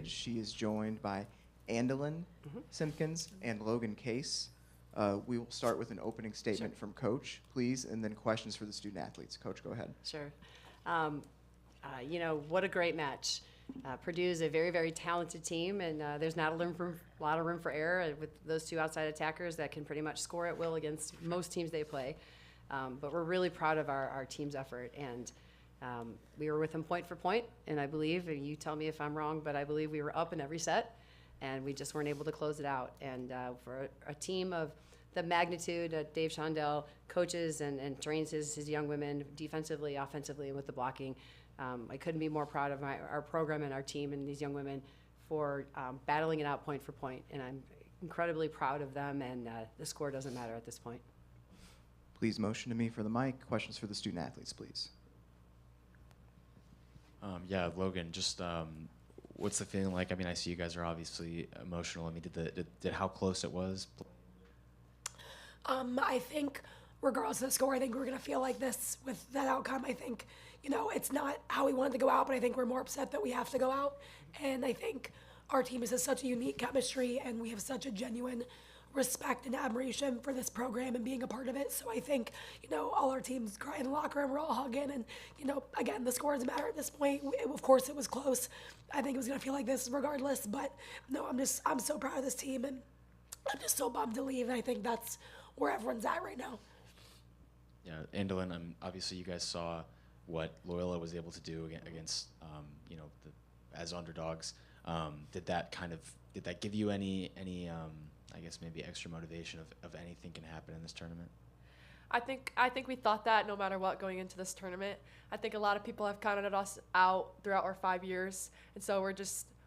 She is joined by Andalyn Simpkins and Logan Case. We will start with an opening statement from Coach, please, and then questions for the student athletes. Coach, go ahead. Sure. What a great match. Purdue is a very, very talented team, and there's not a lot of room for error with those two outside attackers that can pretty much score at will against most teams they play. But we're really proud of our team's effort, and we were with them point for point, and I believe, and you tell me if I'm wrong, but I believe we were up in every set, and we just weren't able to close it out. And for a team of the magnitude Dave Shondell coaches and trains his young women defensively, offensively, and with the blocking, I couldn't be more proud of our program and our team and these young women for battling it out point for point. And I'm incredibly proud of them, and the score doesn't matter at this point. Please motion to me for the mic. Questions for the student athletes, please. Yeah, Logan, just what's the feeling like? I mean, I see you guys are obviously emotional. I mean, did how close it was? I think regardless of the score, I think we're going to feel like this with that outcome. I think, it's not how we wanted to go out, but I think we're more upset that we have to go out. And I think our team has such a unique chemistry, and we have such a genuine respect and admiration for this program and being a part of it. So I think, all our teams cry in the locker room, we're all hugging, and, again, the score doesn't matter at this point. Of course, it was close. I think it was going to feel like this regardless, but no, I'm so proud of this team, and I'm just so bummed to leave, and I think that's where everyone's at right now. Yeah, Andalyn, obviously you guys saw what Loyola was able to do against, as underdogs. Did that give you any I guess maybe extra motivation of anything can happen in this tournament? I think we thought that no matter what going into this tournament. I think a lot of people have counted us out throughout our 5 years, and so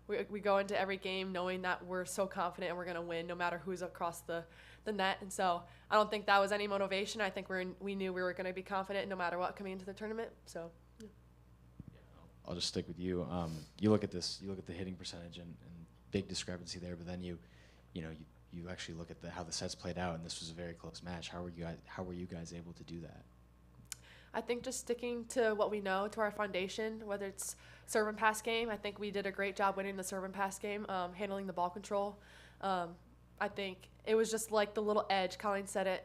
we go into every game knowing that we're so confident and we're going to win no matter who's across the net. And so I don't think that was any motivation. I think we knew we were going to be confident no matter what coming into the tournament. So yeah. I'll just stick with you. You look at this, you look at the hitting percentage and big discrepancy there, but then you actually look at how the sets played out, and this was a very close match. How were you guys able to do that? I think just sticking to what we know, to our foundation, whether it's serve and pass game. I think we did a great job winning the serve and pass game, handling the ball control. I think it was just like the little edge. Colleen said it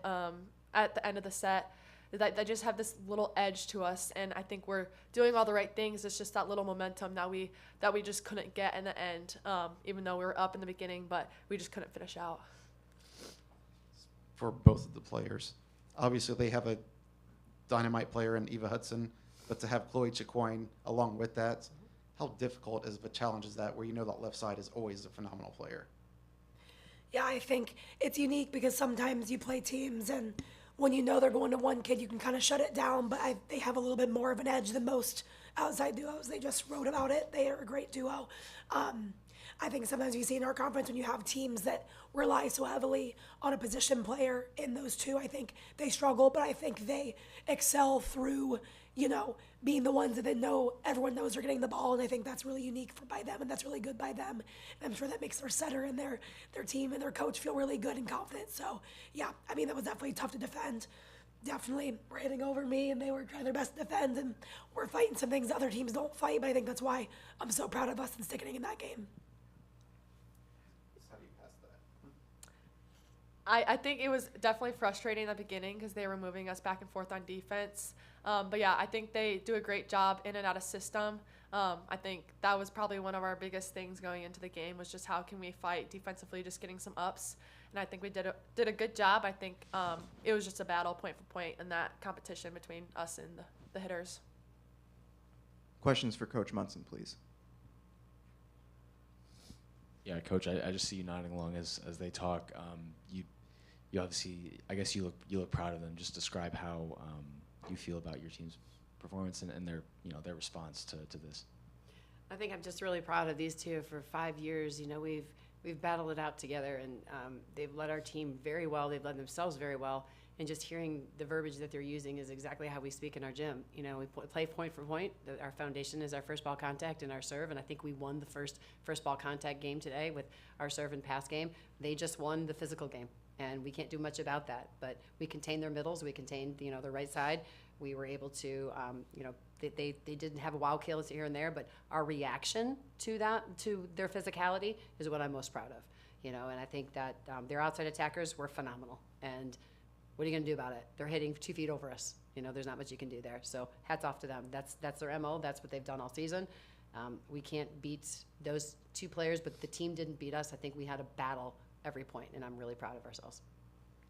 at the end of the set. That they just have this little edge to us, and I think we're doing all the right things. It's just that little momentum that we just couldn't get in the end, even though we were up in the beginning, but we just couldn't finish out. For both of the players, obviously they have a dynamite player in Eva Hudson, but to have Chloe Chicoine along with that, how difficult is the challenge is that where that left side is always a phenomenal player? Yeah, I think it's unique because sometimes you play teams and when they're going to one kid, you can kind of shut it down, but they have a little bit more of an edge than most outside duos. They just wrote about it. They are a great duo. I think sometimes you see in our conference when you have teams that rely so heavily on a position player in those two, I think they struggle, but I think they excel through, being the ones that everyone knows they're getting the ball, and I think that's really unique by them, and that's really good by them. And I'm sure that makes their setter and their team and their coach feel really good and confident. So, yeah, that was definitely tough to defend. Definitely were hitting over me, and they were trying their best to defend, and we're fighting some things other teams don't fight, but I think that's why I'm so proud of us and sticking in that game. How do you pass that? I think it was definitely frustrating in the beginning because they were moving us back and forth on defense. But yeah, I think they do a great job in and out of system. I think that was probably one of our biggest things going into the game was just how can we fight defensively, just getting some ups. And I think we did a good job. I think it was just a battle point for point in that competition between us and the hitters. Questions for Coach Munson, please. Yeah, Coach, I just see you nodding along as they talk. You obviously, I guess you look proud of them. Just describe how you feel about your team's performance and their response to this. I think I'm just really proud of these two. For 5 years, we've battled it out together, and they've led our team very well. They've led themselves very well, and just hearing the verbiage that they're using is exactly how we speak in our gym. We play point for point. Our foundation is our first ball contact and our serve, and I think we won the first ball contact game today with our serve and pass game. They just won the physical game, and we can't do much about that. But we contained their middles. We contained the right side. We were able to They didn't have a wild kills here and there, but our reaction to that, to their physicality, is what I'm most proud of. You know, and I think that their outside attackers were phenomenal. And what are you going to do about it? They're hitting 2 feet over us. You know, there's not much you can do there. So hats off to them. That's their MO. That's what they've done all season. We can't beat those 2 players, but the team didn't beat us. I think we had a battle every point, and I'm really proud of ourselves.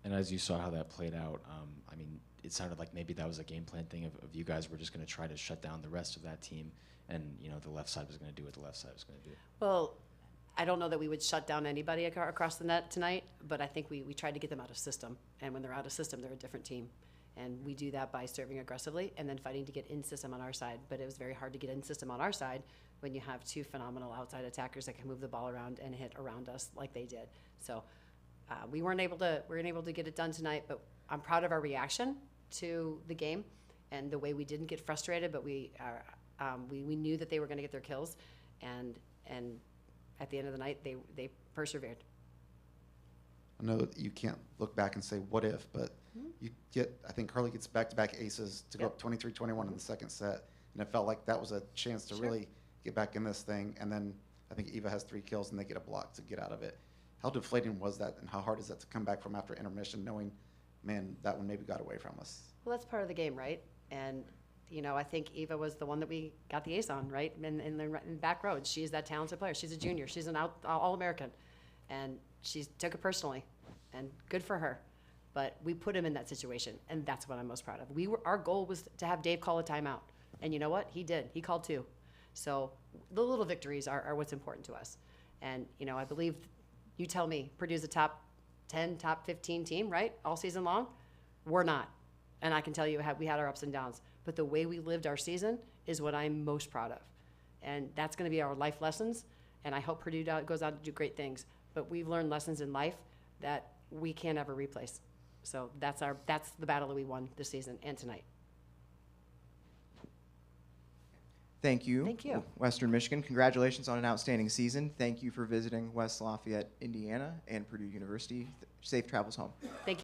And as you saw how that played out, I mean, it sounded like maybe that was a game plan thing of you guys were just going to try to shut down the rest of that team, and, you know, the left side was going to do what the left side was going to do. Well, I don't know that we would shut down anybody across the net tonight, but I think we tried to get them out of system. And when they're out of system, they're a different team. And we do that by serving aggressively and then fighting to get in system on our side. But it was very hard to get in system on our side when you have 2 phenomenal outside attackers that can move the ball around and hit around us like they did. So we weren't able to get it done tonight, but I'm proud of our reaction to the game and the way we didn't get frustrated, but we knew that they were going to get their kills, and at the end of the night, they persevered. I know that you can't look back and say what if, but I think Carly gets back-to-back aces to go up 23-21 in the second set, and it felt like that was a chance to really get back in this thing. And then I think Eva has 3 kills and they get a block to get out of it. How deflating was that, and how hard is that to come back from after intermission, knowing, man, that one maybe got away from us? Well, that's part of the game, right? And you know, I think Eva was the one that we got the ace on, right? In the back road, she's that talented player. She's a junior. She's an All-American, and she took it personally, and good for her. But we put him in that situation, and that's what I'm most proud of. Our goal was to have Dave call a timeout, and you know what? He did. He called 2. So the little victories are what's important to us. And you know, I believe, you tell me, Purdue's a top 10, top 15 team, right? All season long? We're not. And I can tell you we had our ups and downs. But the way we lived our season is what I'm most proud of. And that's going to be our life lessons. And I hope Purdue goes out to do great things. But we've learned lessons in life that we can't ever replace. So that's the battle that we won this season and tonight. Thank you. Thank you. Western Michigan, congratulations on an outstanding season. Thank you for visiting West Lafayette, Indiana, and Purdue University. Safe travels home. Thank you.